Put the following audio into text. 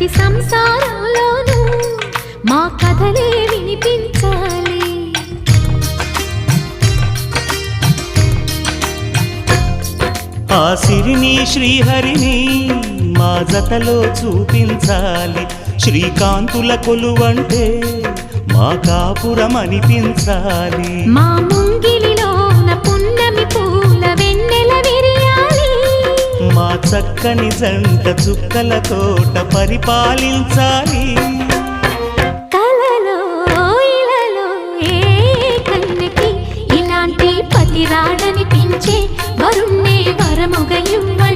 ప్రతి సంసారంలోనూ మా కథలే వినిపించాలి. ఆ సిరిని శ్రీహరిని మా జతలో చూపించాలి. శ్రీకాంతుల కొలువంటే మా కాపురం అనిపించాలి. మా ముంగిలిలోన పున్నమి పూల వెన్నెల విరియాలి. మా చక్కని జంట చుక్కల తోట పరిపాలించాలి. కలలో ఇలలో ఏ కన్నెకి ఇలాంటి పతి రాడనిపించే వరుణ్ణే వరముగ ఇవ్వండి.